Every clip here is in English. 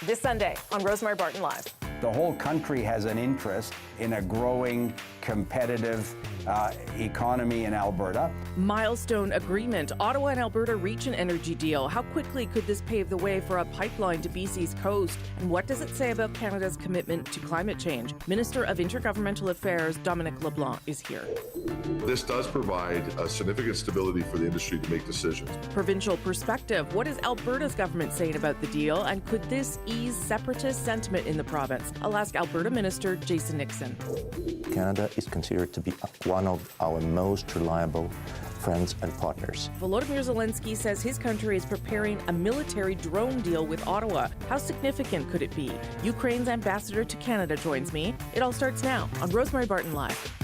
this Sunday on Rosemary Barton Live. The whole country has an interest in a growing, competitive economy in Alberta. Milestone agreement. Ottawa and Alberta reach an energy deal. How quickly could this pave the way for a pipeline to BC's coast? And what does it say about Canada's commitment to climate change? Minister of Intergovernmental Affairs, Dominic LeBlanc, is here. This does provide a significant stability for the industry to make decisions. Provincial perspective. What is Alberta's government saying about the deal? And could this ease separatist sentiment in the province? I'll ask Alberta Minister Jason Nixon. Canada is considered to be one of our most reliable friends and partners. Volodymyr Zelensky says his country is preparing a military drone deal with Ottawa. How significant could it be? Ukraine's ambassador to Canada joins me. It all starts now on Rosemary Barton Live.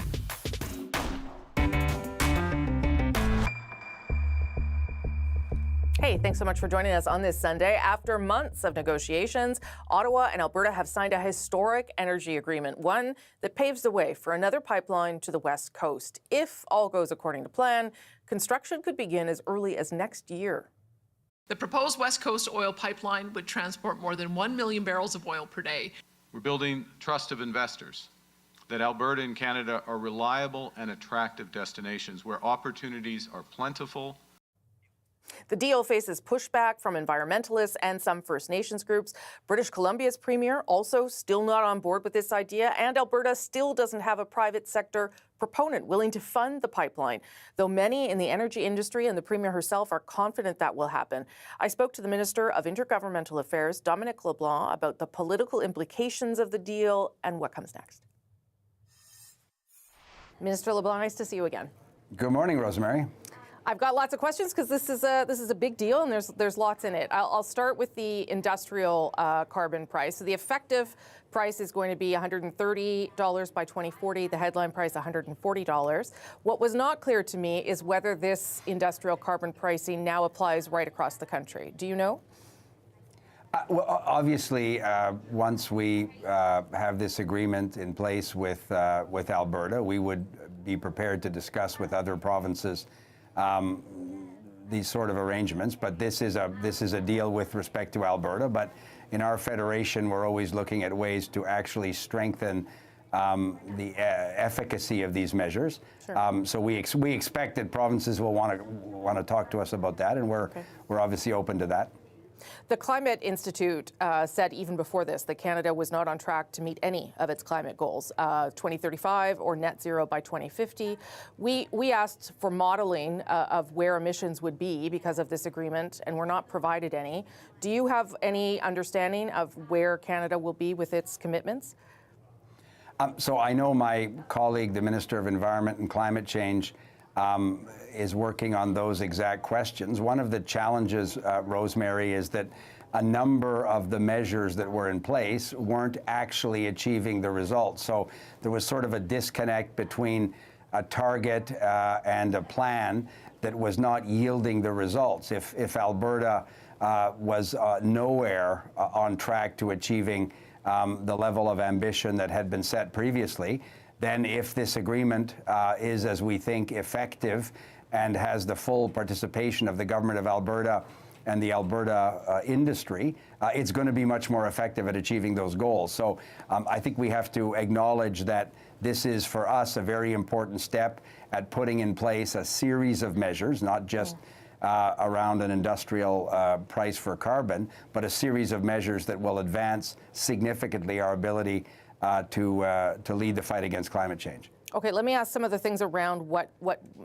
Hey, thanks so much for joining us on this Sunday. After months of negotiations, Ottawa and Alberta have signed a historic energy agreement, one that paves the way for another pipeline to the West Coast. If all goes according to plan, construction could begin as early as next year. The proposed West Coast oil pipeline would transport more than 1 million barrels of oil per day. We're building trust of investors, that Alberta and Canada are reliable and attractive destinations where opportunities are plentiful. The deal faces pushback from environmentalists and some First Nations groups. British Columbia's premier also still not on board with this idea, and Alberta still doesn't have a private sector proponent willing to fund the pipeline, though many in the energy industry and the premier herself are confident that will happen. I spoke to the Minister of Intergovernmental Affairs, Dominic LeBlanc, about the political implications of the deal and what comes next. Minister LeBlanc, nice to see you again. Good morning, Rosemary. I've got lots of questions because this is a big deal and there's lots in it. I'll start with the industrial carbon price. So the effective price is going to be $130 by 2040. The headline price $140. What was not clear to me is whether this industrial carbon pricing now applies right across the country. Do you know? Well, obviously, once we have this agreement in place with Alberta, we would be prepared to discuss with other provinces these sort of arrangements, but this is a deal with respect to Alberta. But in our federation, we're always looking at ways to actually strengthen the efficacy of these measures. Sure. So we expect that provinces will want to talk to us about that, and we're obviously open to that. The Climate Institute said even before this that Canada was not on track to meet any of its climate goals, 2035 or net zero by 2050. We asked for modeling of where emissions would be because of this agreement, and we're not provided any. Do you have any understanding of where Canada will be with its commitments? So I know my colleague, the Minister of Environment and Climate Change, is working on those exact questions. One of the challenges, Rosemary, is that a number of the measures that were in place weren't actually achieving the results. So there was sort of a disconnect between a target and a plan that was not yielding the results. If Alberta was nowhere on track to achieving the level of ambition that had been set previously, then if this agreement is, as we think, effective and has the full participation of the government of Alberta and the Alberta industry, it's going to be much more effective at achieving those goals. So I think we have to acknowledge that this is, for us, a very important step at putting in place a series of measures, not just around an industrial price for carbon, but a series of measures that will advance significantly our ability to lead the fight against climate change. Okay, let me ask some of the things around what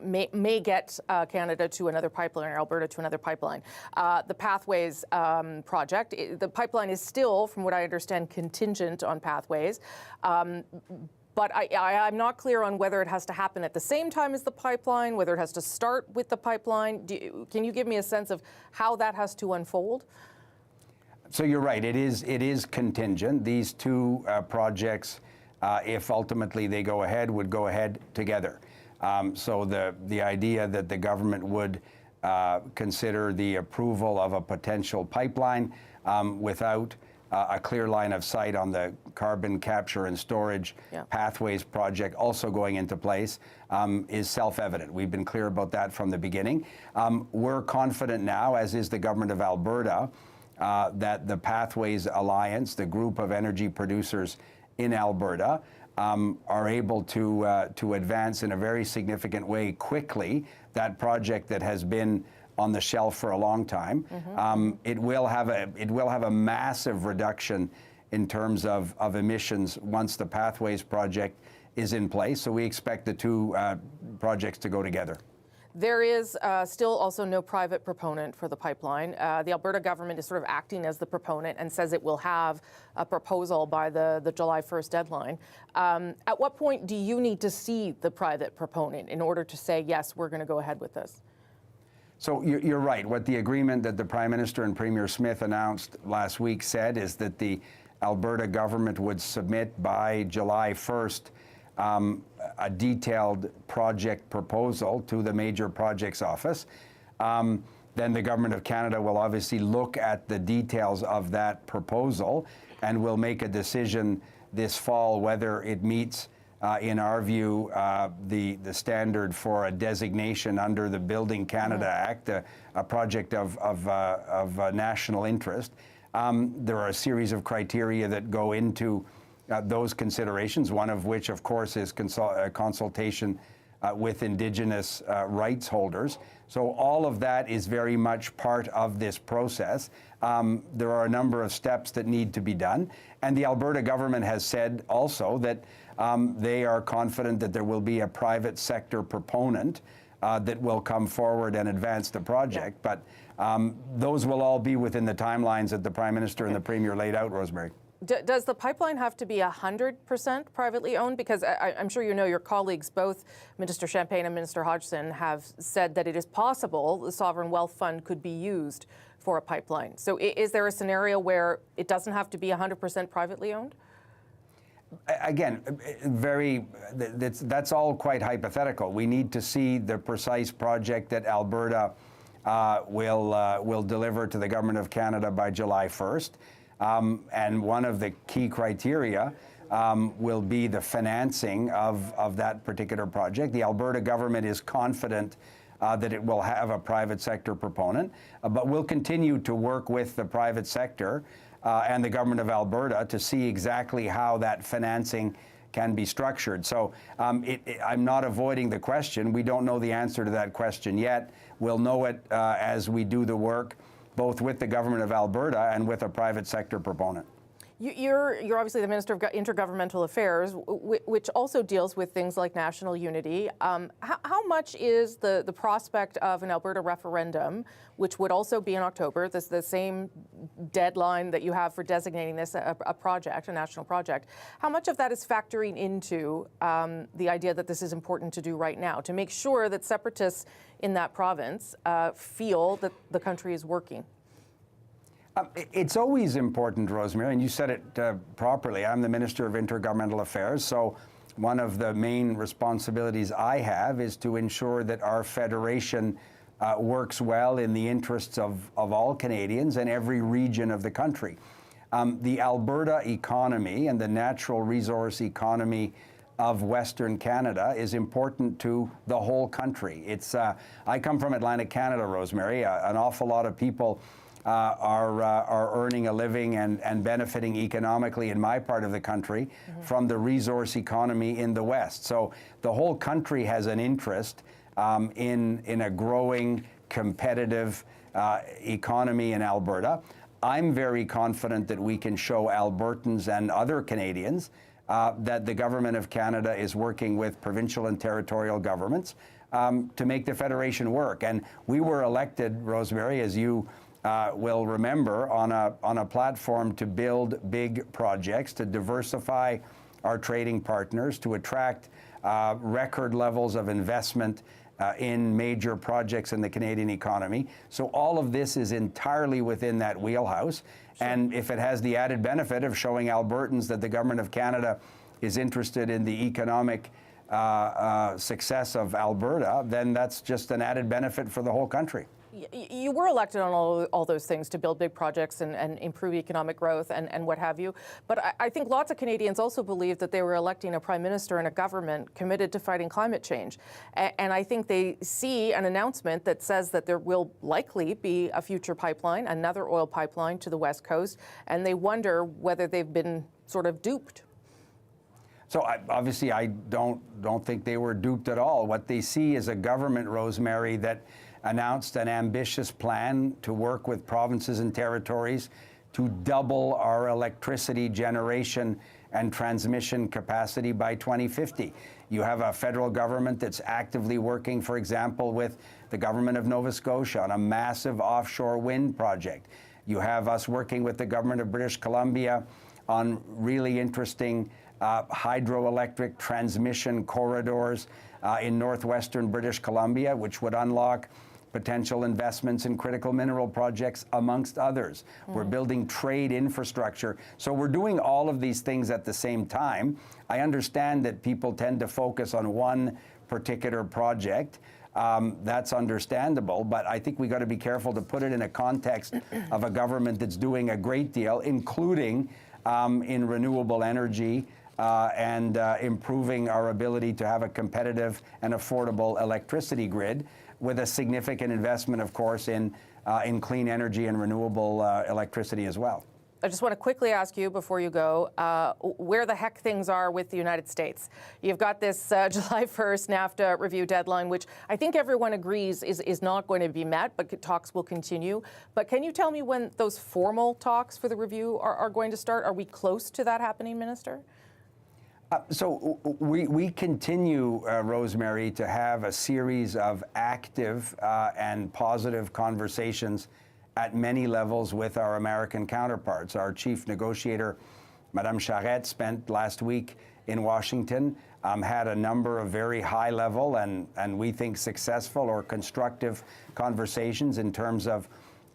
may get Canada to another pipeline or Alberta to another pipeline. The Pathways project, the pipeline is still, from what I understand, contingent on Pathways. But I'm not clear on whether it has to happen at the same time as the pipeline, whether it has to start with the pipeline. Can you give me a sense of how that has to unfold? So you're right. It is contingent. These two projects, if ultimately they go ahead, would go ahead together. So the idea that the government would consider the approval of a potential pipeline without a clear line of sight on the carbon capture and storage Pathways project also going into place is self-evident. We've been clear about that from the beginning. We're confident now, as is the government of Alberta, that the Pathways Alliance, the group of energy producers in Alberta, are able to advance in a very significant way quickly that project that has been on the shelf for a long time. It will have a massive reduction in terms of emissions once the Pathways project is in place. So we expect the two projects to go together. There is still also no private proponent for the pipeline. The Alberta government is sort of acting as the proponent and says it will have a proposal by the July 1st deadline. At what point do you need to see the private proponent in order to say, yes, we're going to go ahead with this? So you're right. What the agreement that the Prime Minister and Premier Smith announced last week said is that the Alberta government would submit by July 1st a detailed project proposal to the Major Projects Office. Then the Government of Canada will obviously look at the details of that proposal and will make a decision this fall whether it meets, in our view, the standard for a designation under the Building Canada Act, a project of national interest. There are a series of criteria that go into those considerations, one of which, of course, is consultation with Indigenous rights holders. So all of that is very much part of this process. There are a number of steps that need to be done. And the Alberta government has said also that they are confident that there will be a private sector proponent that will come forward and advance the project. But those will all be within the timelines that the Prime Minister and the Premier laid out, Rosemary. Does the pipeline have to be 100% privately owned? Because I'm sure you know your colleagues, both Minister Champagne and Minister Hodgson, have said that it is possible the Sovereign Wealth Fund could be used for a pipeline. So is there a scenario where it doesn't have to be 100% privately owned? Again, that's all quite hypothetical. We need to see the precise project that Alberta will deliver to the Government of Canada by July 1st. And one of the key criteria will be the financing of that particular project. The Alberta government is confident that it will have a private sector proponent, but we'll continue to work with the private sector and the Government of Alberta to see exactly how that financing can be structured. So I'm not avoiding the question. We don't know the answer to that question yet. We'll know it as we do the work, both with the Government of Alberta and with a private sector proponent. You're obviously the Minister of Intergovernmental Affairs, which also deals with things like national unity. How much is the prospect of an Alberta referendum, which would also be in October, the same deadline that you have for designating this a project, a national project, how much of that is factoring into the idea that this is important to do right now, to make sure that separatists in that province feel that the country is working? It's always important, Rosemary, and you said it properly. I'm the Minister of Intergovernmental Affairs, so one of the main responsibilities I have is to ensure that our federation works well in the interests of all Canadians and every region of the country. The Alberta economy and the natural resource economy of Western Canada is important to the whole country. I come from Atlantic Canada, Rosemary. An awful lot of people are earning a living and benefiting economically in my part of the country from the resource economy in the West. So the whole country has an interest in a growing, competitive economy in Alberta. I'm very confident that we can show Albertans and other Canadians that the Government of Canada is working with provincial and territorial governments to make the Federation work. And we were elected, Rosemary, as you will remember, on a platform to build big projects, to diversify our trading partners, to attract record levels of investment in major projects in the Canadian economy. So all of this is entirely within that wheelhouse. Sure. And if it has the added benefit of showing Albertans that the Government of Canada is interested in the economic success of Alberta, then that's just an added benefit for the whole country. You were elected on all those things to build big projects and improve economic growth and what have you. But I think lots of Canadians also believe that they were electing a prime minister and a government committed to fighting climate change. And I think they see an announcement that says that there will likely be a future pipeline, another oil pipeline to the West Coast, and they wonder whether they've been sort of duped. So obviously I don't think they were duped at all. What they see is a government, Rosemary, that announced an ambitious plan to work with provinces and territories to double our electricity generation and transmission capacity by 2050. You have a federal government that's actively working, for example, with the government of Nova Scotia on a massive offshore wind project. You have us working with the government of British Columbia on really interesting hydroelectric transmission corridors in northwestern British Columbia, which would unlock potential investments in critical mineral projects, amongst others. We're building trade infrastructure. So we're doing all of these things at the same time. I understand that people tend to focus on one particular project. That's understandable, but I think we got to be careful to put it in a context of a government that's doing a great deal, including in renewable energy and improving our ability to have a competitive and affordable electricity grid, with a significant investment, of course, in clean energy and renewable electricity as well. I just want to quickly ask you before you go where the heck things are with the United States. You've got this July 1st NAFTA review deadline, which I think everyone agrees is not going to be met, but talks will continue. But can you tell me when those formal talks for the review are going to start? Are we close to that happening, Minister? So we continue, Rosemary, to have a series of active and positive conversations at many levels with our American counterparts. Our chief negotiator, Madame Charette, spent last week in Washington, had a number of very high-level and we think successful or constructive conversations in terms of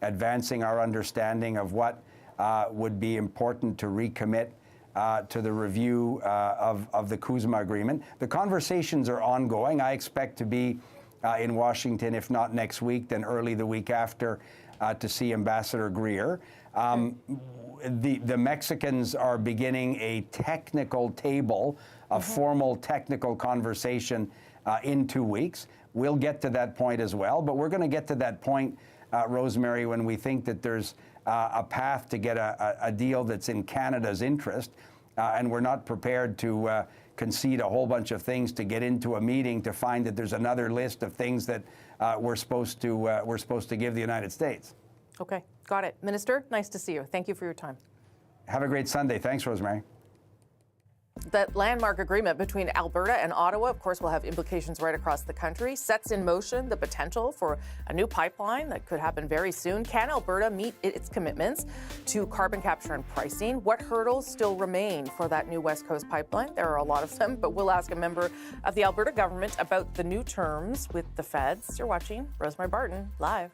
advancing our understanding of what would be important to recommit to the review of the CUSMA agreement. The conversations are ongoing. I expect to be in Washington, if not next week, then early the week after, to see Ambassador Greer. The Mexicans are beginning a technical table, a formal technical conversation in 2 weeks. We'll get to that point as well, but we're going to get to that point, Rosemary, when we think that there's a path to get a deal that's in Canada's interest, and we're not prepared to concede a whole bunch of things to get into a meeting to find that there's another list of things that we're supposed to give the United States. Okay, got it. Minister, nice to see you. Thank you for your time. Have a great Sunday. Thanks, Rosemary. That landmark agreement between Alberta and Ottawa, of course, will have implications right across the country, sets in motion the potential for a new pipeline that could happen very soon. Can Alberta meet its commitments to carbon capture and pricing? What hurdles still remain for that new West Coast pipeline? There are a lot of them, but we'll ask a member of the Alberta government about the new terms with the feds. You're watching Rosemary Barton, live.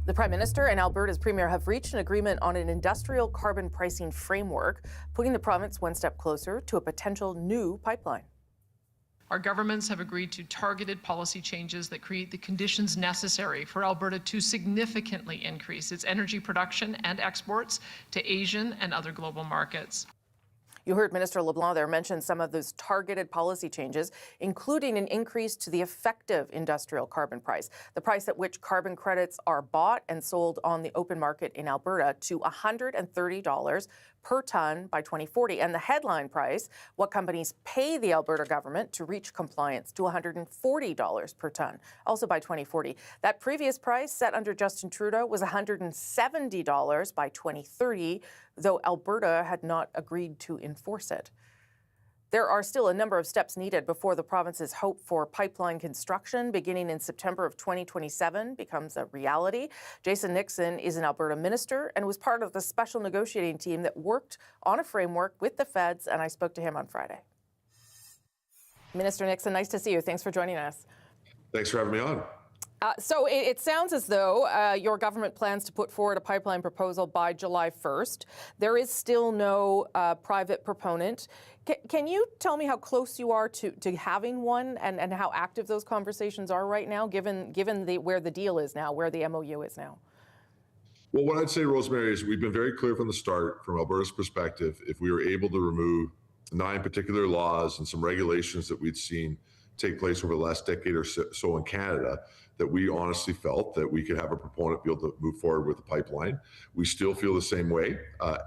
The Prime Minister and Alberta's Premier have reached an agreement on an industrial carbon pricing framework, putting the province one step closer to a potential new pipeline. Our governments have agreed to targeted policy changes that create the conditions necessary for Alberta to significantly increase its energy production and exports to Asian and other global markets. You heard Minister LeBlanc there mention some of those targeted policy changes, including an increase to the effective industrial carbon price, the price at which carbon credits are bought and sold on the open market in Alberta, to $130 per tonne by 2040. And the headline price, what companies pay the Alberta government to reach compliance, to $140 per tonne, also by 2040. That previous price, set under Justin Trudeau, was $170 by 2030, though Alberta had not agreed to enforce it. There are still a number of steps needed before the province's hope for pipeline construction beginning in September of 2027 becomes a reality. Jason Nixon is an Alberta minister and was part of the special negotiating team that worked on a framework with the feds, and I spoke to him on Friday. Minister Nixon, nice to see you. Thanks for joining us. Thanks for having me on. So it sounds as though your government plans to put forward a pipeline proposal by July 1st. There is still no private proponent. Can you tell me how close you are to having one, and how active those conversations are right now, given where the deal is now, where the MOU is now? Well, what I'd say, Rosemary, is we've been very clear from the start, from Alberta's perspective, if we were able to remove 9 particular laws and some regulations that we'd seen take place over the last decade or so in Canada, that we honestly felt that we could have a proponent be able to move forward with the pipeline. We still feel the same way,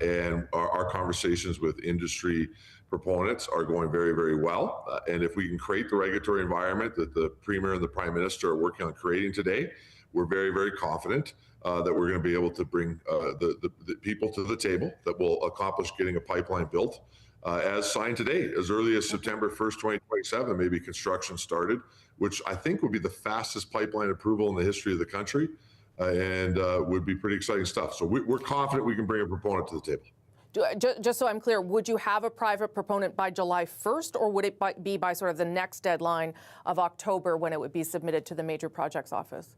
and our conversations with industry proponents are going very, very well. And if we can create the regulatory environment that the Premier and the Prime Minister are working on creating today, we're very, very confident that we're going to be able to bring the people to the table that will accomplish getting a pipeline built as signed today, as early as September 1st, 2027, maybe construction started, which I think would be the fastest pipeline approval in the history of the country, and would be pretty exciting stuff. So we're confident we can bring a proponent to the table. Just so I'm clear, would you have a private proponent by July 1st, or would it be by sort of the next deadline of October, when it would be submitted to the Major Projects Office?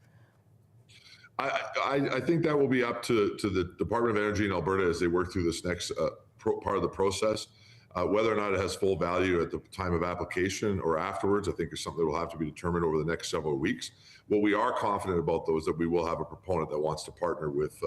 I think that will be up to the Department of Energy in Alberta as they work through this next part of the process. Whether or not it has full value at the time of application or afterwards, I think is something that will have to be determined over the next several weeks. What we are confident about, though, is that we will have a proponent that wants to partner with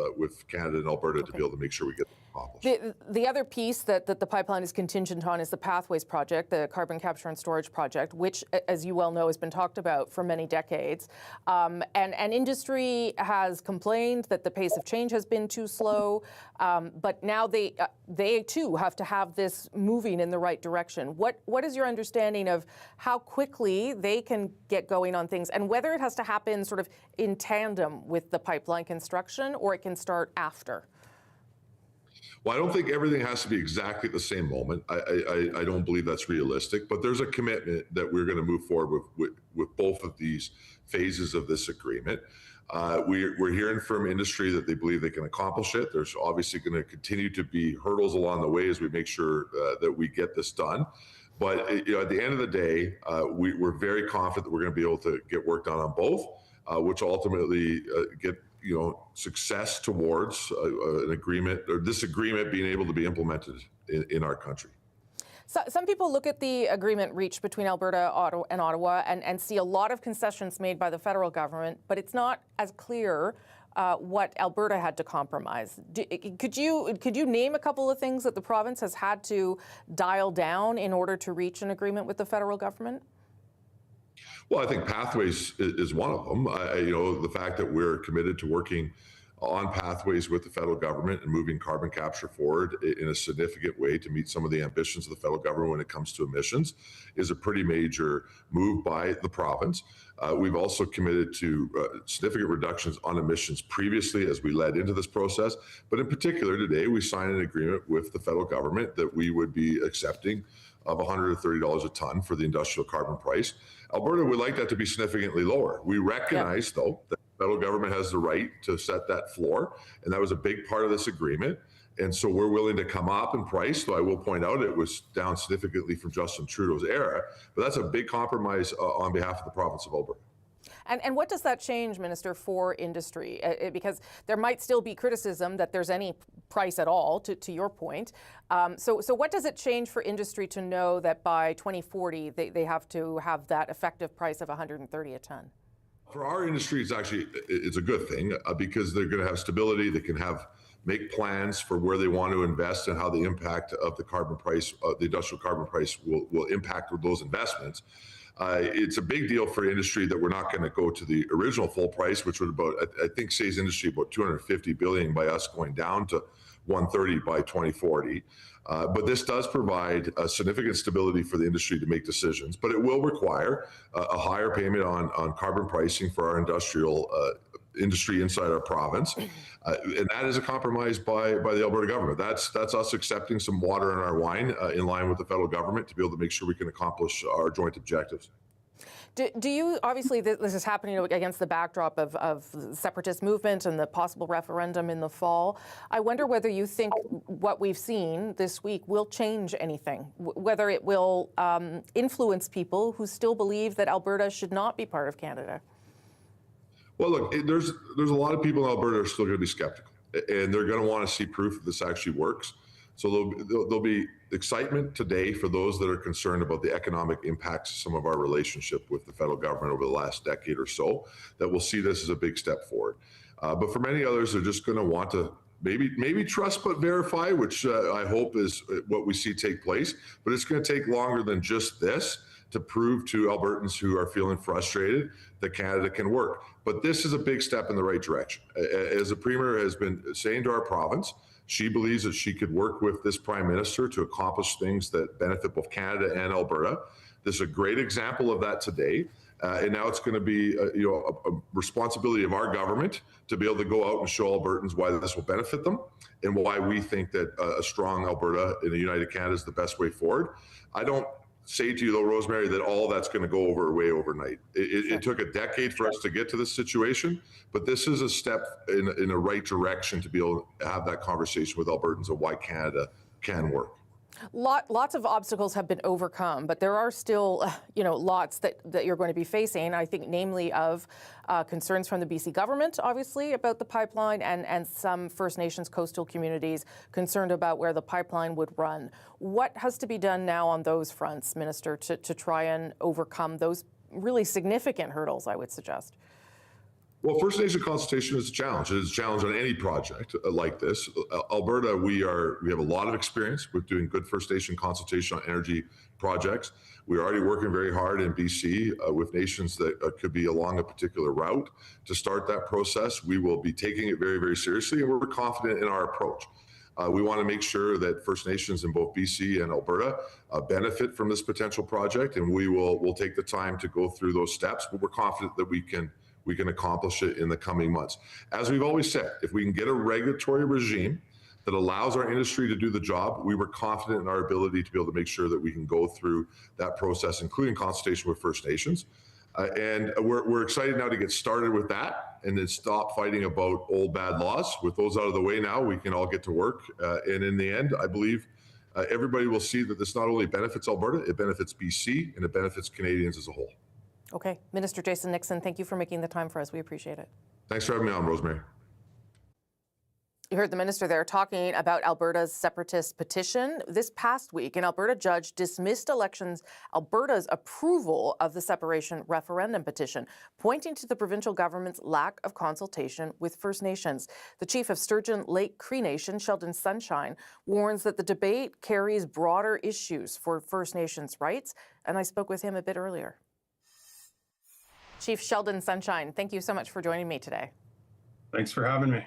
Canada and Alberta to be able to make sure we get them accomplished. The other piece that the pipeline is contingent on is the Pathways project, the carbon capture and storage project, which, as you well know, has been talked about for many decades. And industry has complained that the pace of change has been too slow, but now they too have to have this moving in the right direction. What is your understanding of how quickly they can get going on things, and whether it has to happen sort of in tandem with the pipeline construction, or it can start after? Well, I don't think everything has to be exactly at the same moment. I don't believe that's realistic, but there's a commitment that we're going to move forward with both of these phases of this agreement. We're hearing from industry that they believe they can accomplish it. There's obviously going to continue to be hurdles along the way as we make sure that we get this done. But at the end of the day, we're very confident that we're going to be able to get work done on both, which ultimately get success towards an agreement, or this agreement being able to be implemented in our country. So, some people look at the agreement reached between Alberta and Ottawa and see a lot of concessions made by the federal government, but it's not as clear what Alberta had to compromise. Could you name a couple of things that the province has had to dial down in order to reach an agreement with the federal government? Well, I think Pathways is one of them. The fact that we're committed to working on pathways with the federal government and moving carbon capture forward in a significant way to meet some of the ambitions of the federal government when it comes to emissions is a pretty major move by the province. We've also committed to significant reductions on emissions previously as we led into this process. But in particular, today, we signed an agreement with the federal government that we would be accepting of $130 a ton for the industrial carbon price. Alberta would like that to be significantly lower. We recognize, though, that the federal government has the right to set that floor, and that was a big part of this agreement. And so we're willing to come up in price, though I will point out it was down significantly from Justin Trudeau's era, but that's a big compromise on behalf of the province of Alberta. And what does that change, Minister, for industry? Because there might still be criticism that there's any price at all, to your point. So what does it change for industry to know that by 2040 they have to have that effective price of $130 a ton? For our industry, it's a good thing because they're going to have stability. They can make plans for where they want to invest and how the impact of the carbon price, the industrial carbon price, will impact those investments. It's a big deal for industry that we're not going to go to the original full price, which would I think saves industry about $250 billion by us going down to $130 by 2040. But this does provide a significant stability for the industry to make decisions, but it will require a higher payment on carbon pricing for our industrial industry inside our province. And that is a compromise by the Alberta government. That's us accepting some water in our wine in line with the federal government to be able to make sure we can accomplish our joint objectives. Do you, obviously this is happening against the backdrop of the separatist movement and the possible referendum in the fall. I wonder whether you think what we've seen this week will change anything, whether it will influence people who still believe that Alberta should not be part of Canada. Well, look, there's a lot of people in Alberta who are still going to be skeptical, and they're going to want to see proof that this actually works. So there'll be excitement today for those that are concerned about the economic impacts of some of our relationship with the federal government over the last decade or so, that will see this as a big step forward. But for many others, they're just going to want to maybe trust but verify, which I hope is what we see take place. But it's going to take longer than just this to prove to Albertans who are feeling frustrated that Canada can work. But this is a big step in the right direction. As the Premier has been saying to our province, she believes that she could work with this Prime Minister to accomplish things that benefit both Canada and Alberta. This is a great example of that today. And now it's going to be a responsibility of our government to be able to go out and show Albertans why this will benefit them and why we think that a strong Alberta in a united Canada is the best way forward. I don't say to you, though, Rosemary, that all that's going to go away overnight. It took a decade for us to get to this situation, but this is a step in the right direction to be able to have that conversation with Albertans of why Canada can work. Lots of obstacles have been overcome, but there are still, lots that you're going to be facing, I think, namely of concerns from the BC government, obviously, about the pipeline and some First Nations coastal communities concerned about where the pipeline would run. What has to be done now on those fronts, Minister, to try and overcome those really significant hurdles, I would suggest? Well, First Nation consultation is a challenge. It is a challenge on any project like this. Alberta, we have a lot of experience with doing good First Nation consultation on energy projects. We're already working very hard in BC with nations that could be along a particular route to start that process. We will be taking it very, very seriously, and we're confident in our approach. We want to make sure that First Nations in both BC and Alberta benefit from this potential project, and we'll take the time to go through those steps, but we're confident that we can accomplish it in the coming months. As we've always said, if we can get a regulatory regime that allows our industry to do the job, we were confident in our ability to be able to make sure that we can go through that process, including consultation with First Nations. And we're excited now to get started with that and then stop fighting about old bad laws. With those out of the way now, we can all get to work. And in the end, I believe everybody will see that this not only benefits Alberta, it benefits BC, and it benefits Canadians as a whole. Okay. Minister Jason Nixon, thank you for making the time for us. We appreciate it. Thanks for having me on, Rosemary. You heard the minister there talking about Alberta's separatist petition. This past week, an Alberta judge dismissed Alberta's approval of the separation referendum petition, pointing to the provincial government's lack of consultation with First Nations. The chief of Sturgeon Lake Cree Nation, Sheldon Sunshine, warns that the debate carries broader issues for First Nations rights, and I spoke with him a bit earlier. Chief Sheldon Sunshine, thank you so much for joining me today. Thanks for having me.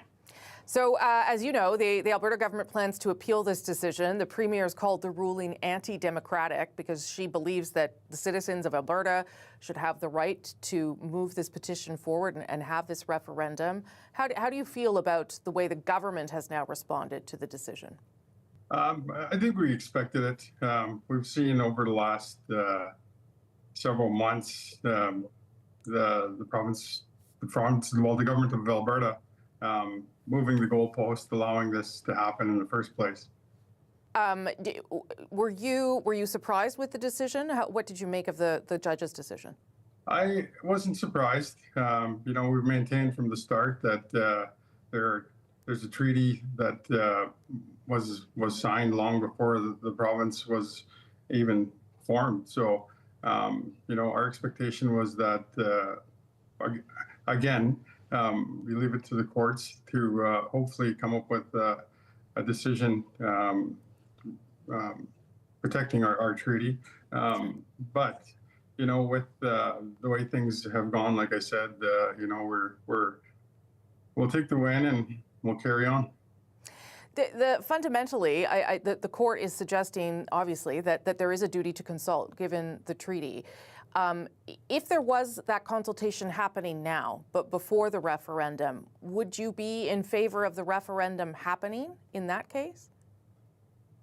So, as you know, the Alberta government plans to appeal this decision. The Premier has called the ruling anti-democratic because she believes that the citizens of Alberta should have the right to move this petition forward and have this referendum. How do you feel about the way the government has now responded to the decision? I think we expected it. We've seen over the last several months the government of Alberta moving the goalpost, allowing this to happen in the first place. Were you surprised with the decision? What did you make of the judge's decision? I wasn't surprised. We've maintained from the start that there's a treaty that was signed long before the province was even formed. So, our expectation was that, again, we leave it to the courts to hopefully come up with a decision protecting our treaty. But with the way things have gone, like I said, we'll take the win and we'll carry on. Fundamentally, the court is suggesting, obviously, that there is a duty to consult, given the treaty. If there was that consultation happening now, but before the referendum, would you be in favor of the referendum happening in that case?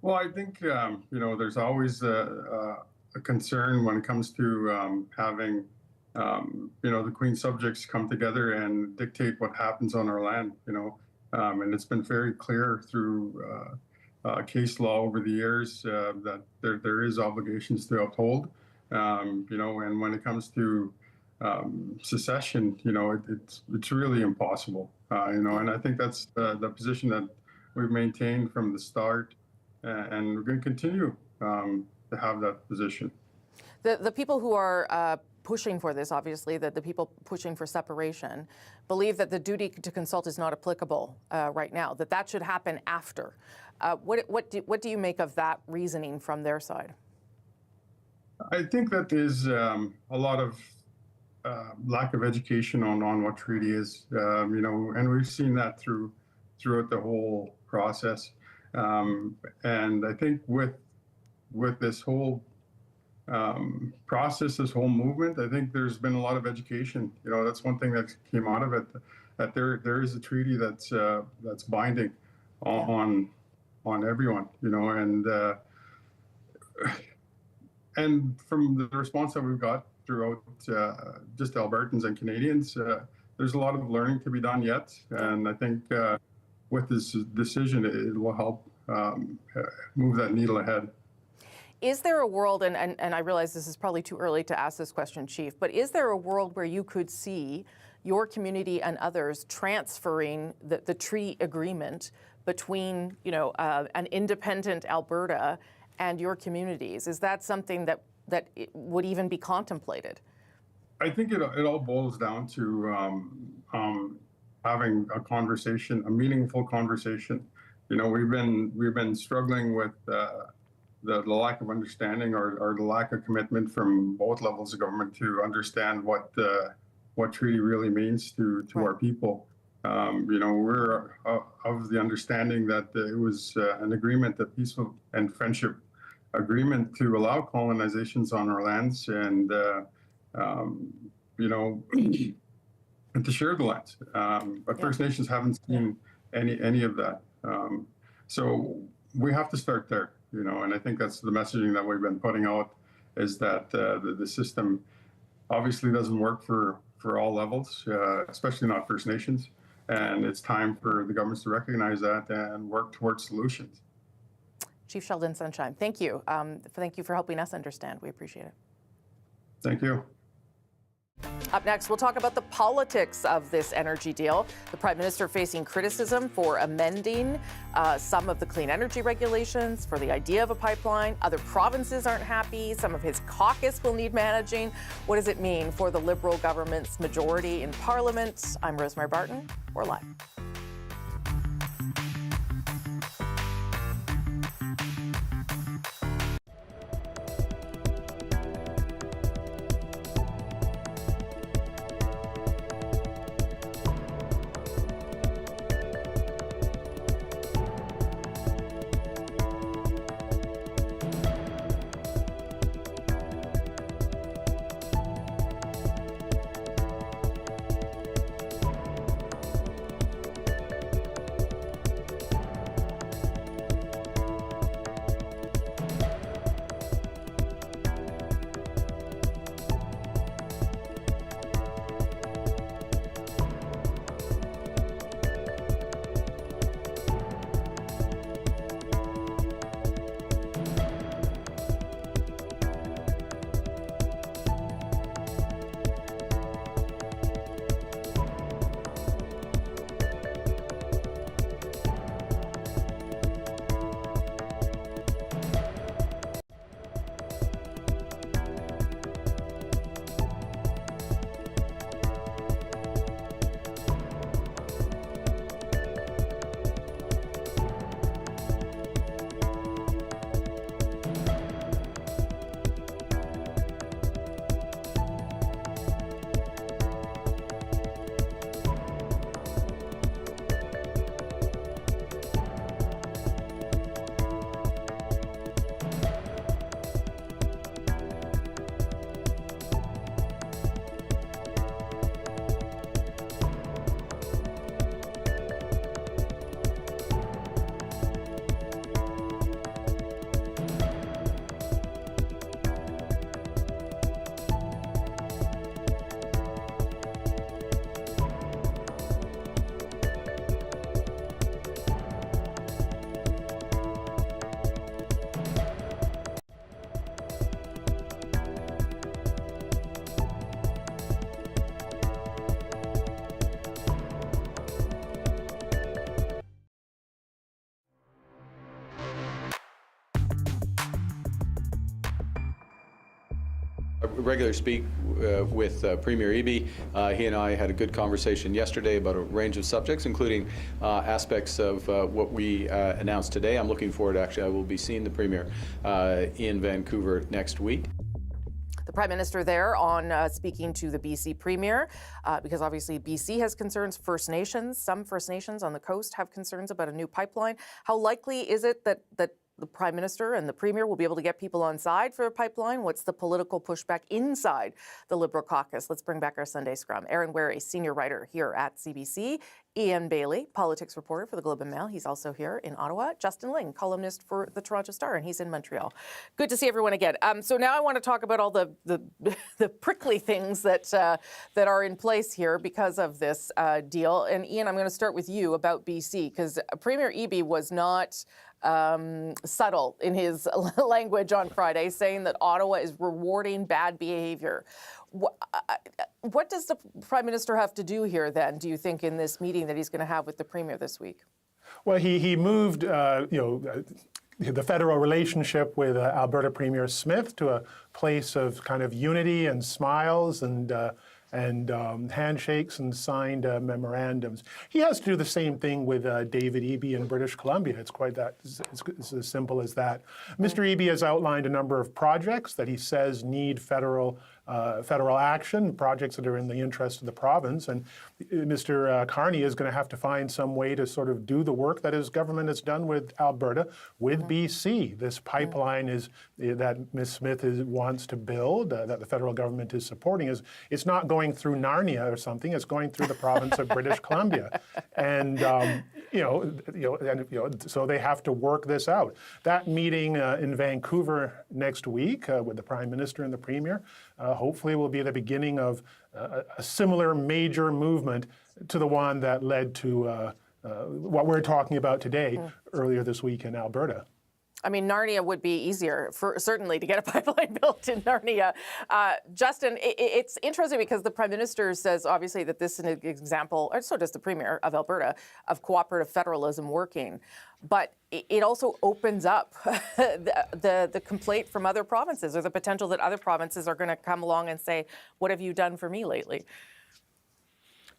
Well, I think, there's always a concern when it comes to having, the Queen's subjects come together and dictate what happens on our land, and it's been very clear through case law over the years that there is obligations to uphold, and when it comes to secession, it's really impossible, and I think that's the position that we've maintained from the start, and we're going to continue to have that position. The people who are pushing for this, obviously, the people pushing for separation, believe that the duty to consult is not applicable right now, that should happen after. What do you make of that reasoning from their side? I think that there's a lot of lack of education on what treaty is, and we've seen that throughout the whole process. And I think with this whole process, this whole movement, I think there's been a lot of education. That's one thing that came out of it, that there is a treaty that's binding on everyone, and from the response that we've got throughout just Albertans and Canadians, there's a lot of learning to be done yet, and I think with this decision, it will help move that needle ahead. Is there a world, and I realize this is probably too early to ask this question, Chief, but is there a world where you could see your community and others transferring the treaty agreement between, an independent Alberta and your communities? Is that something that would even be contemplated? I think it all boils down to having a conversation, a meaningful conversation. We've been struggling with the lack of understanding or the lack of commitment from both levels of government to understand what treaty really means to Right. our people. We're of the understanding that it was an agreement, a peaceful and friendship agreement to allow colonizations on our lands and, and to share the lands. But First Nations haven't seen any of that. So we have to start there, and I think that's the messaging that we've been putting out, is that the system obviously doesn't work for all levels, especially not First Nations. And it's time for the governments to recognize that and work towards solutions. Chief Sheldon Sunshine, thank you. Thank you for helping us understand. We appreciate it. Thank you. Up next, we'll talk about the politics of this energy deal. The Prime Minister facing criticism for amending some of the clean energy regulations, for the idea of a pipeline. Other provinces aren't happy. Some of his caucus will need managing. What does it mean for the Liberal government's majority in Parliament? I'm Rosemary Barton. We're live. regularly speak with Premier Eby. He and I had a good conversation yesterday about a range of subjects, including aspects of what we announced today. I'm looking forward, actually, I will be seeing the Premier in Vancouver next week. The Prime Minister there on speaking to the BC Premier, because obviously BC has concerns. First Nations, some First Nations on the coast have concerns about a new pipeline. How likely is it that the Prime Minister and the Premier will be able to get people on side for a pipeline? What's the political pushback inside the Liberal caucus? Let's bring back our Sunday Scrum. Aaron Wary, senior writer here at CBC. Ian Bailey, politics reporter for the Globe and Mail. He's also here in Ottawa. Justin Ling, columnist for the Toronto Star, and he's in Montreal. Good to see everyone again. So now I want to talk about all the prickly things that are in place here because of this deal. And Ian, I'm going to start with you about BC, because Premier Eby was not subtle in his language on Friday, saying that Ottawa is rewarding bad behavior. What does the Prime Minister have to do here then, do you think, in this meeting that he's going to have with the Premier this week? Well, he moved, the federal relationship with Alberta Premier Smith to a place of kind of unity and smiles and handshakes and signed memorandums. He has to do the same thing with David Eby in British Columbia. It's quite that, it's as simple as that. Mr. Eby has outlined a number of projects that he says need federal action, projects that are in the interest of the province. And Mr. Carney is going to have to find some way to sort of do the work that his government has done with Alberta, with BC. This pipeline that Ms. Smith wants to build, that the federal government is supporting, it's not going through Narnia or something. It's going through the province of British Columbia, and so they have to work this out. That meeting in Vancouver next week with the Prime Minister and the Premier hopefully will be the beginning of a similar major movement to the one that led to what we're talking about today earlier this week in Alberta. I mean, Narnia would be easier, certainly, to get a pipeline built in Narnia. Justin, it's interesting because the Prime Minister says, obviously, that this is an example, or so does the Premier of Alberta, of cooperative federalism working. But it also opens up the complaint from other provinces, or the potential that other provinces are going to come along and say, what have you done for me lately?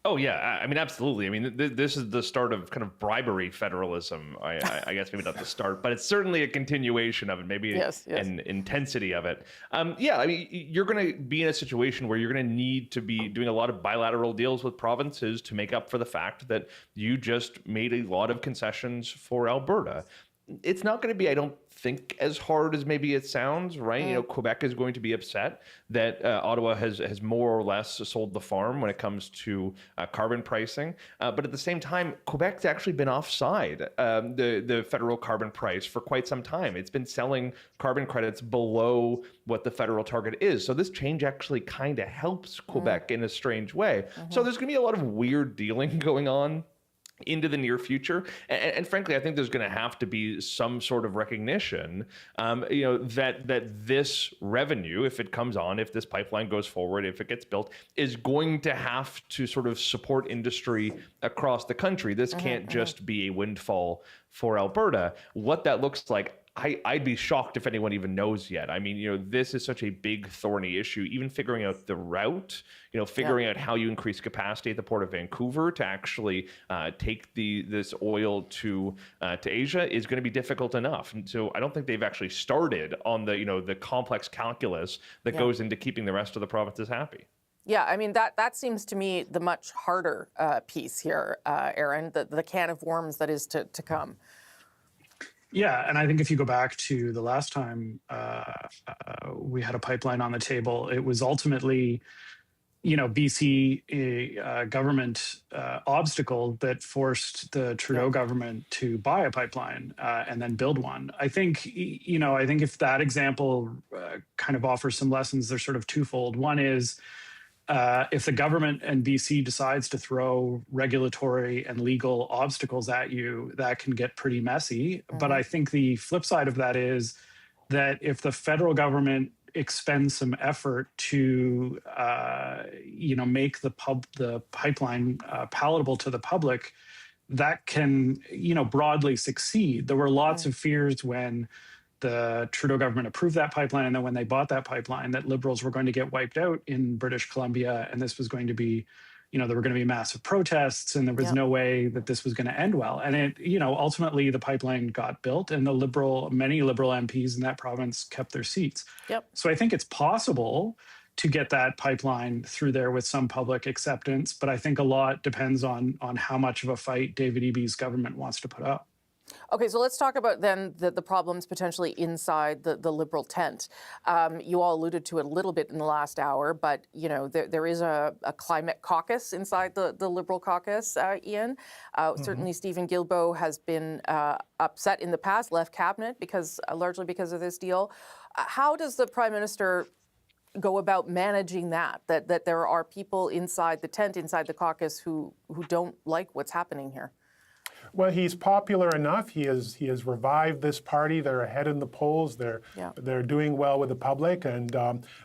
Oh, yeah. I mean, absolutely. I mean, this is the start of kind of bribery federalism. I guess maybe not the start, but it's certainly a continuation of it, maybe an intensity of it. Yeah, I mean, you're going to be in a situation where you're going to need to be doing a lot of bilateral deals with provinces to make up for the fact that you just made a lot of concessions for Alberta. It's not going to be, I don't think, as hard as maybe it sounds, right? You know, Quebec is going to be upset that Ottawa has more or less sold the farm when it comes to carbon pricing. But at the same time, Quebec's actually been offside the federal carbon price for quite some time. It's been selling carbon credits below what the federal target is. So this change actually kind of helps Quebec in a strange way. So there's going to be a lot of weird dealing going on into the near future. And frankly, I think there's going to have to be some sort of recognition, that this revenue, if it comes on, if this pipeline goes forward, if it gets built, is going to have to sort of support industry across the country. This can't just be a windfall for Alberta. What that looks like, I'd be shocked if anyone even knows yet. I mean, this is such a big, thorny issue. Even figuring out the route, figuring out how you increase capacity at the Port of Vancouver to actually take this oil to Asia is going to be difficult enough. And so I don't think they've actually started on the complex calculus that goes into keeping the rest of the provinces happy. Yeah, I mean, that seems to me the much harder piece here, Aaron, the can of worms that is to come. Yeah, and I think if you go back to the last time we had a pipeline on the table, it was ultimately, BC government obstacle that forced the Trudeau government to buy a pipeline and then build one. I think, I think if that example kind of offers some lessons, they're sort of twofold. One is, if the government and BC decides to throw regulatory and legal obstacles at you, that can get pretty messy. But I think the flip side of that is that if the federal government expends some effort to, make the pipeline palatable to the public, that can, broadly succeed. There were lots of fears when the Trudeau government approved that pipeline, and then when they bought that pipeline, that Liberals were going to get wiped out in British Columbia, and this was going to be, there were going to be massive protests, and there was no way that this was going to end well. And it, ultimately the pipeline got built, and many Liberal MPs in that province kept their seats. So I think it's possible to get that pipeline through there with some public acceptance, but I think a lot depends on how much of a fight David Eby's government wants to put up. Okay, so let's talk about then the problems potentially inside the Liberal tent. You all alluded to it a little bit in the last hour, but there is a climate caucus inside the Liberal caucus, Ian. Certainly Stephen Guilbeault has been upset in the past, left cabinet largely because of this deal. How does the Prime Minister go about managing that there are people inside the tent, inside the caucus who don't like what's happening here? Well, he's popular enough. He has revived this party. They're ahead in the polls. They're doing well with the public, and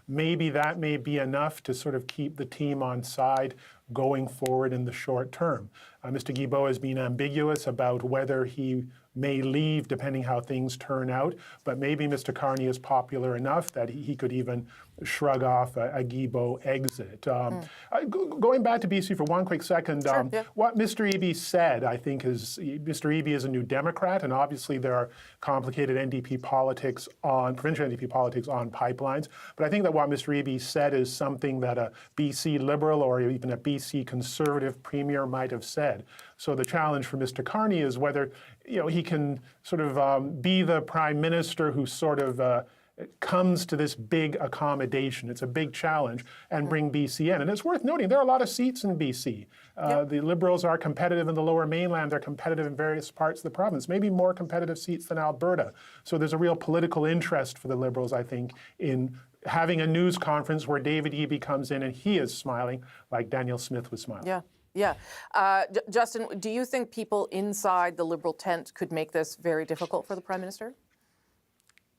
maybe that may be enough to sort of keep the team on side going forward in the short term. Mr. Guilbeault has been ambiguous about whether he may leave depending how things turn out, but maybe Mr. Carney is popular enough that he could even shrug off a Guilbeault exit. Going back to BC for one quick second, what Mr. Eby said, I think, is Mr. Eby is a new Democrat, and obviously there are complicated provincial NDP politics on pipelines, but I think that what Mr. Eby said is something that a BC Liberal or even a BC Conservative Premier might have said. So the challenge for Mr. Carney is whether he can sort of be the Prime Minister who sort of comes to this big accommodation. It's a big challenge, and bring BC in. And it's worth noting there are a lot of seats in BC. The Liberals are competitive in the Lower Mainland. They're competitive in various parts of the province, maybe more competitive seats than Alberta. So there's a real political interest for the Liberals, I think, in having a news conference where David Eby comes in and he is smiling like Danielle Smith was smiling. Yeah. Justin, do you think people inside the Liberal tent could make this very difficult for the Prime Minister?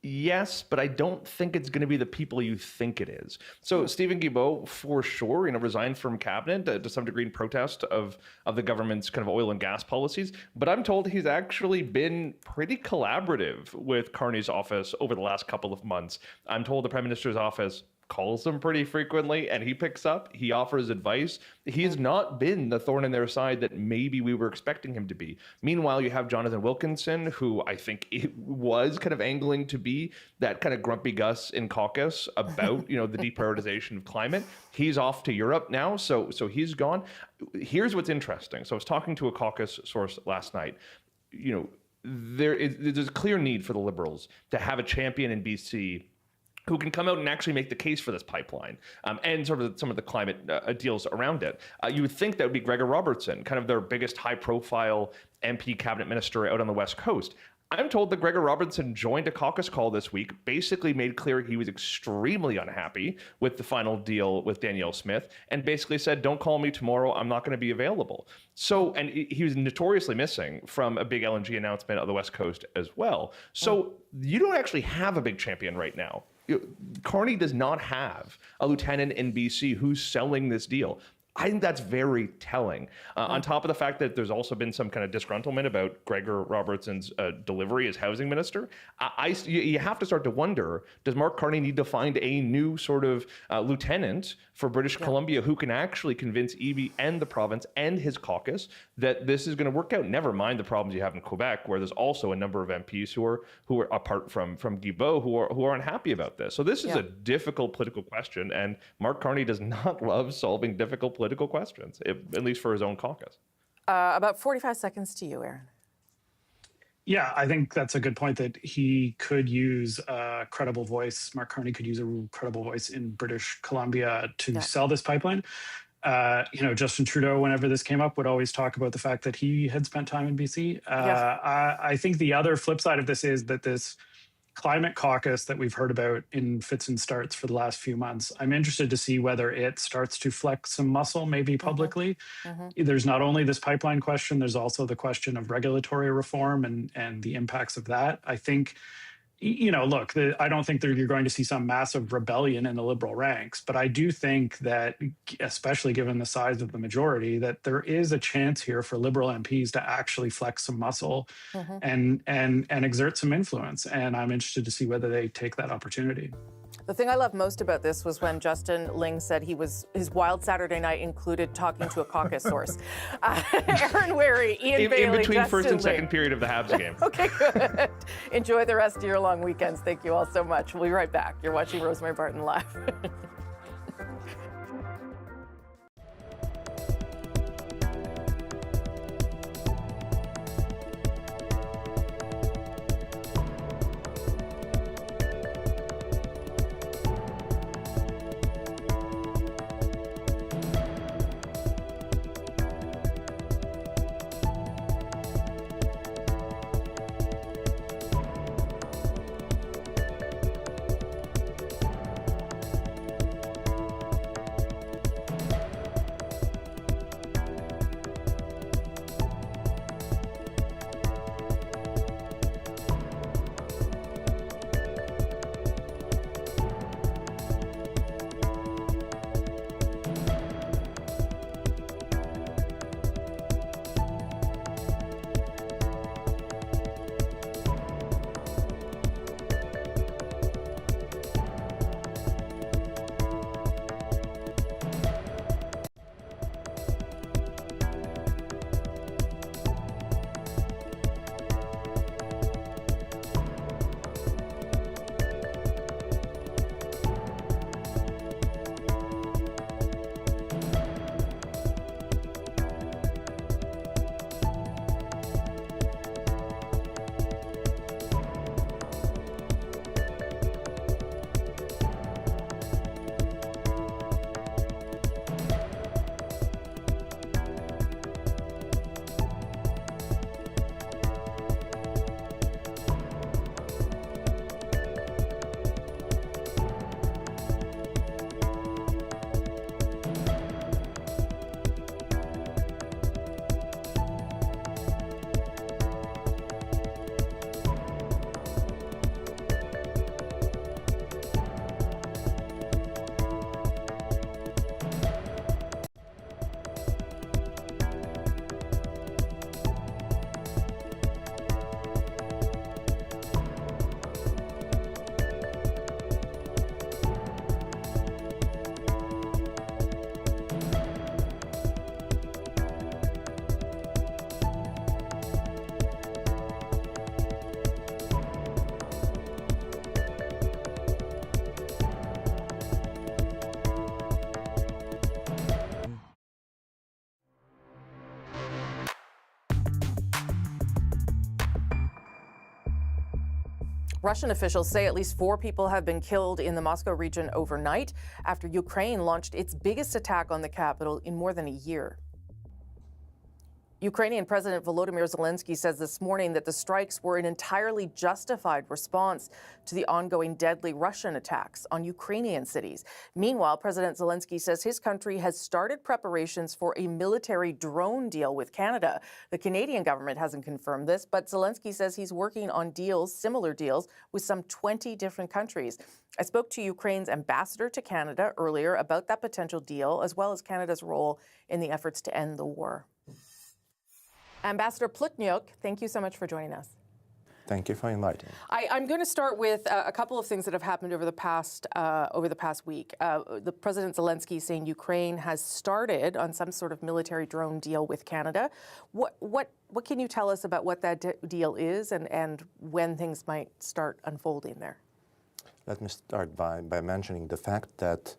Yes, but I don't think it's going to be the people you think it is. So Stephen Guilbeault, for sure, resigned from cabinet to some degree in protest of the government's kind of oil and gas policies. But I'm told he's actually been pretty collaborative with Carney's office over the last couple of months. I'm told the Prime Minister's office calls him pretty frequently, and he picks up, he offers advice. He's not been the thorn in their side that maybe we were expecting him to be. Meanwhile, you have Jonathan Wilkinson, who I think was kind of angling to be that kind of grumpy Gus in caucus about, the deprioritization of climate. He's off to Europe now, so he's gone. Here's what's interesting. So I was talking to a caucus source last night. There's a clear need for the Liberals to have a champion in BC who can come out and actually make the case for this pipeline and sort of some of the climate deals around it. You would think that would be Gregor Robertson, kind of their biggest high-profile MP cabinet minister out on the West Coast. I'm told that Gregor Robertson joined a caucus call this week, basically made clear he was extremely unhappy with the final deal with Danielle Smith, and basically said, don't call me tomorrow, I'm not going to be available. So, and he was notoriously missing from a big LNG announcement on the West Coast as well. So you don't actually have a big champion right now. Carney does not have a lieutenant in BC who's selling this deal. I think that's very telling. On top of the fact that there's also been some kind of disgruntlement about Gregor Robertson's delivery as housing minister, you have to start to wonder, does Mark Carney need to find a new sort of lieutenant for British Columbia who can actually convince Eby and the province and his caucus that this is going to work out? Never mind the problems you have in Quebec, where there's also a number of MPs who are apart from Guilbeault who are unhappy about this. So this is a difficult political question, and Mark Carney does not love solving difficult political questions, at least for his own caucus. About 45 seconds to you, Aaron. Yeah, I think that's a good point, that he could use a credible voice. Mark Carney could use a credible voice in British Columbia to sell this pipeline. Justin Trudeau, whenever this came up, would always talk about the fact that he had spent time in BC. I think the other flip side of this is that this climate caucus that we've heard about in fits and starts for the last few months, I'm interested to see whether it starts to flex some muscle, maybe publicly. There's not only this pipeline question, there's also the question of regulatory reform and the impacts of that. I think, look, I don't think that you're going to see some massive rebellion in the Liberal ranks, but I do think that, especially given the size of the majority, that there is a chance here for Liberal MPs to actually flex some muscle and exert some influence. And I'm interested to see whether they take that opportunity. The thing I love most about this was when Justin Ling said his wild Saturday night included talking to a caucus source. Aaron Wary, Ian Bailey, in between Justin first and Ling. second period of the Habs game. Okay, good. Enjoy the rest of your long weekends. Thank you all so much. We'll be right back. You're watching Rosemary Barton Live. Russian officials say at least 4 people have been killed in the Moscow region overnight after Ukraine launched its biggest attack on the capital in more than a year. Ukrainian President Volodymyr Zelensky says this morning that the strikes were an entirely justified response to the ongoing deadly Russian attacks on Ukrainian cities. Meanwhile, President Zelensky says his country has started preparations for a military drone deal with Canada. The Canadian government hasn't confirmed this, but Zelensky says he's working on similar deals with some 20 different countries. I spoke to Ukraine's ambassador to Canada earlier about that potential deal, as well as Canada's role in the efforts to end the war. Ambassador Plutnyuk, thank you so much for joining us. Thank you for inviting me. I'm going to start with a couple of things that have happened over the past week. The President Zelensky saying Ukraine has started on some sort of military drone deal with Canada. What can you tell us about what that deal is and when things might start unfolding there? Let me start by mentioning the fact that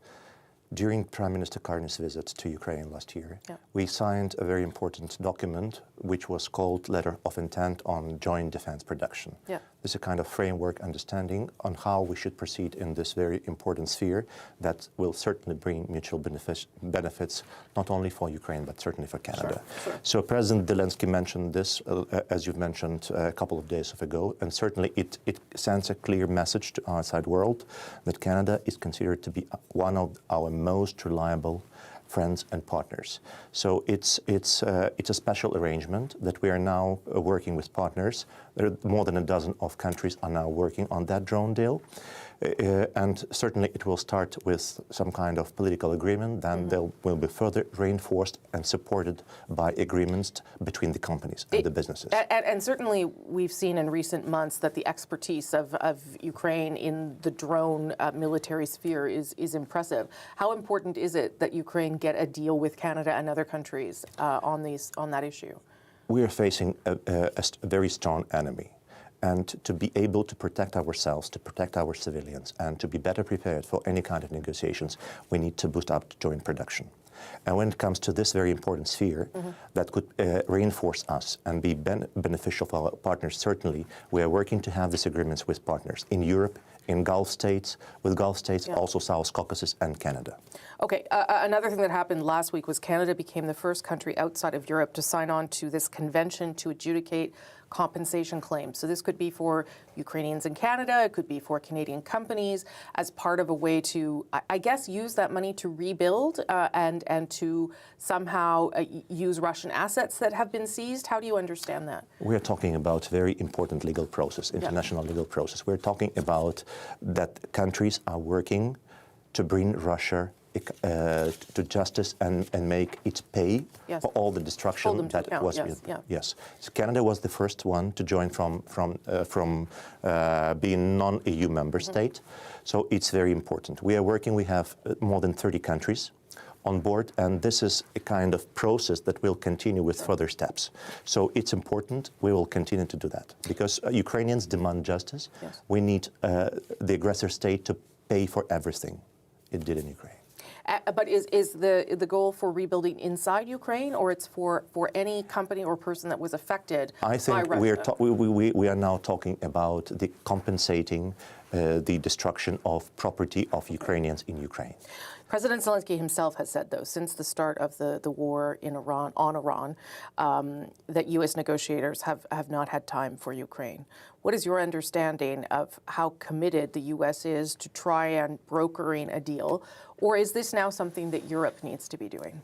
during Prime Minister Carney's visit to Ukraine last year, we signed a very important document which was called Letter of Intent on Joint Defense Production. This is a kind of framework understanding on how we should proceed in this very important sphere that will certainly bring mutual benefits not only for Ukraine but certainly for Canada. So President Zelensky mentioned this, as you've mentioned a couple of days ago, and certainly it sends a clear message to outside world that Canada is considered to be one of our most reliable friends and partners. So it's a special arrangement that we are now working with partners. There are more than a dozen of countries are now working on that drone deal. And certainly it will start with some kind of political agreement, then they will be further reinforced and supported by agreements between the companies and the businesses. And certainly we've seen in recent months that the expertise of Ukraine in the drone military sphere is impressive. How important is it that Ukraine get a deal with Canada and other countries on that issue? We are facing a very strong enemy. And to be able to protect ourselves, to protect our civilians, and to be better prepared for any kind of negotiations, we need to boost up joint production. And when it comes to this very important sphere that could reinforce us and be beneficial for our partners, certainly we are working to have these agreements with partners in Europe, in Gulf states, with Gulf states, also South Caucasus and Canada. Okay, another thing that happened last week was Canada became the first country outside of Europe to sign on to this convention to adjudicate compensation claims. So this could be for Ukrainians in Canada, it could be for Canadian companies as part of a way to, I guess, use that money to rebuild and to somehow use Russian assets that have been seized. How do you understand that? We're talking about very important legal process, international legal process. We're talking about that countries are working to bring Russia to justice and make it pay for all the destruction that was. Yes. So Canada was the first one to join from being non-EU member state. So it's very important. We are working. We have more than 30 countries on board, and this is a kind of process that will continue with further steps. So it's important. We will continue to do that because Ukrainians demand justice. We need the aggressor state to pay for everything it did in Ukraine. But is the goal for rebuilding inside Ukraine, or it's for any company or person that was affected by Russia? I think we are now talking about the compensating the destruction of property of Ukrainians in Ukraine. President Zelensky himself has said, though, since the start of the war in Iran, that U.S. negotiators have not had time for Ukraine. What is your understanding of how committed the U.S. is to try and brokering a deal, or is this now something that Europe needs to be doing?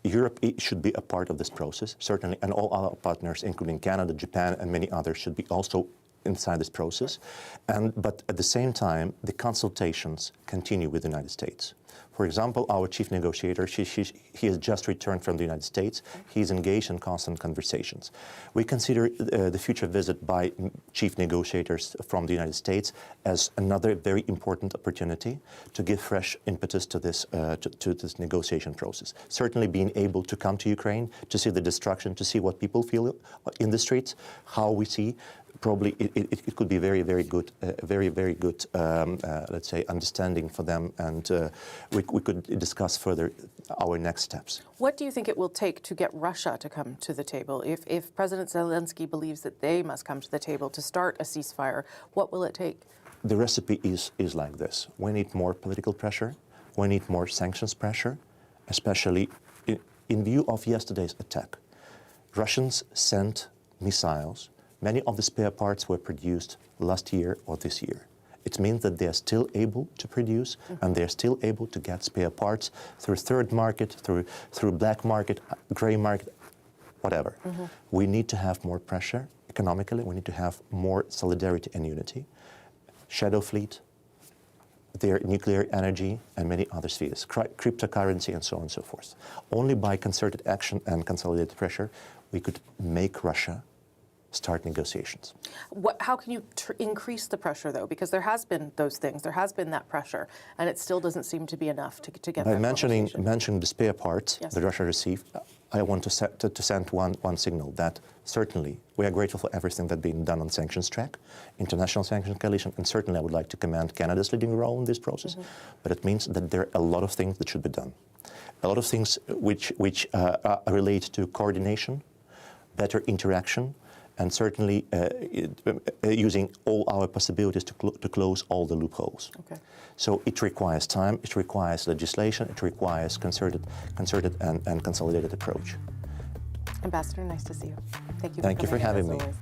Europe should be a part of this process, certainly, and all our partners, including Canada, Japan, and many others, should be also inside this process. But at the same time, the consultations continue with the United States. For example, our chief negotiator, he has just returned from the United States. He's engaged in constant conversations. We consider the future visit by chief negotiators from the United States as another very important opportunity to give fresh impetus to this negotiation process. Certainly being able to come to Ukraine, to see the destruction, to see what people feel in the streets, how we see. Probably it could be very, very good, let's say, understanding for them, and we could discuss further our next steps. What do you think it will take to get Russia to come to the table? If President Zelensky believes that they must come to the table to start a ceasefire, what will it take? The recipe is like this. We need more political pressure. We need more sanctions pressure, especially in view of yesterday's attack. Russians sent missiles. Many of the spare parts were produced last year or this year. It means that they are still able to produce and they're still able to get spare parts through third market, through black market, gray market, whatever. We need to have more pressure economically. We need to have more solidarity and unity. Shadow fleet, their nuclear energy, and many other spheres, cryptocurrency, and so on and so forth. Only by concerted action and consolidated pressure, we could make Russia start negotiations. How can you increase the pressure, though? Because there has been those things, there has been that pressure, and it still doesn't seem to be enough to get By that mentioning the spare parts that Russia received, I want to send one signal that certainly we are grateful for everything that's being done on sanctions track, international sanctions coalition, and certainly I would like to commend Canada's leading role in this process, but it means that there are a lot of things that should be done. A lot of things which relate to coordination, better interaction, and certainly using all our possibilities to close all the loopholes. So it requires time, it requires legislation, it requires concerted and consolidated approach. Ambassador, nice to see you. Thank you. Thank you for having me. Always.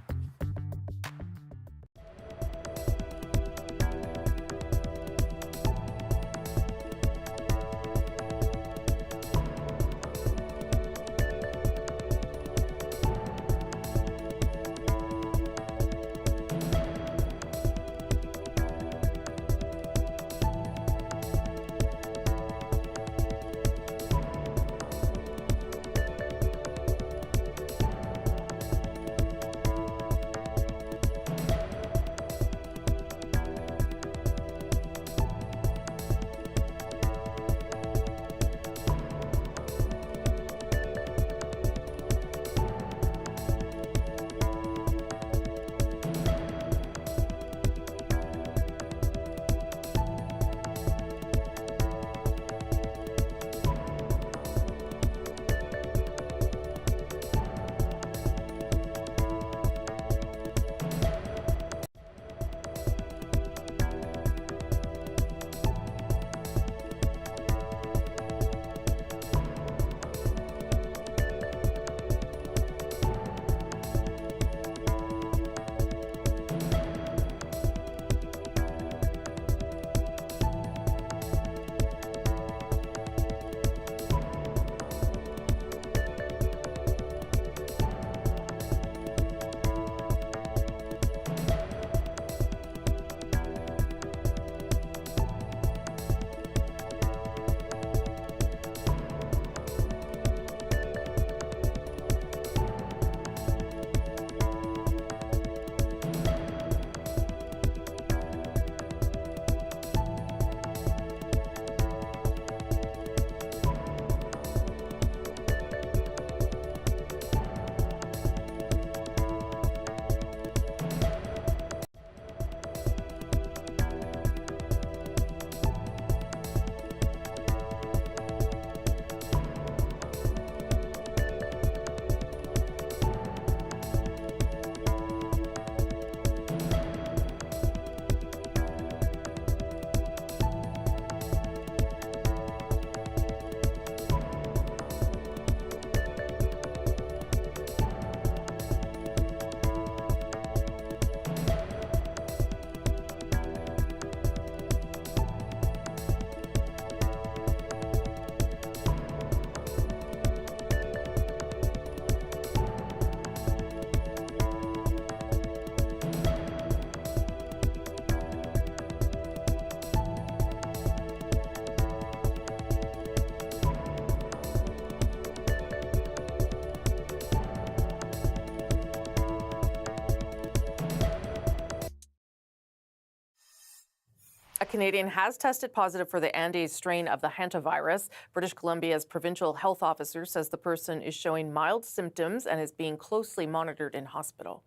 A Canadian has tested positive for the Andes strain of the hantavirus. British Columbia's provincial health officer says the person is showing mild symptoms and is being closely monitored in hospital.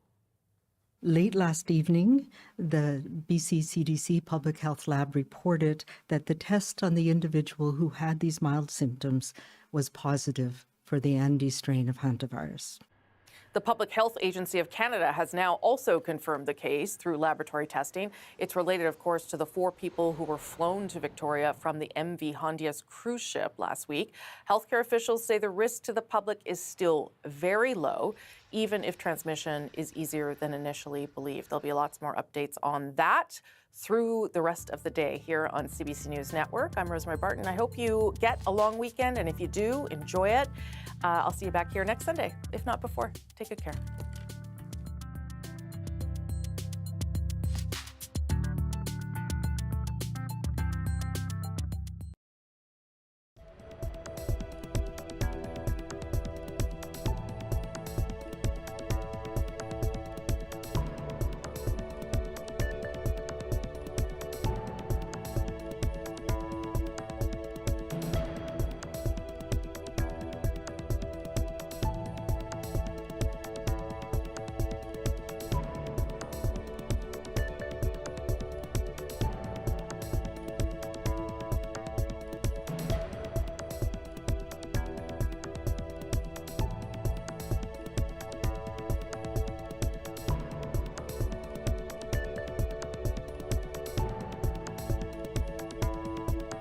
Late last evening, the BC CDC Public Health Lab reported that the test on the individual who had these mild symptoms was positive for the Andes strain of hantavirus. The Public Health Agency of Canada has now also confirmed the case through laboratory testing. It's related, of course, to the 4 people who were flown to Victoria from the MV Hondias cruise ship last week. Healthcare officials say the risk to the public is still very low, even if transmission is easier than initially believed. There'll be lots more updates on that through the rest of the day here on CBC News Network. I'm Rosemary Barton. I hope you get a long weekend, and if you do, enjoy it. I'll see you back here next Sunday, if not before. Take good care.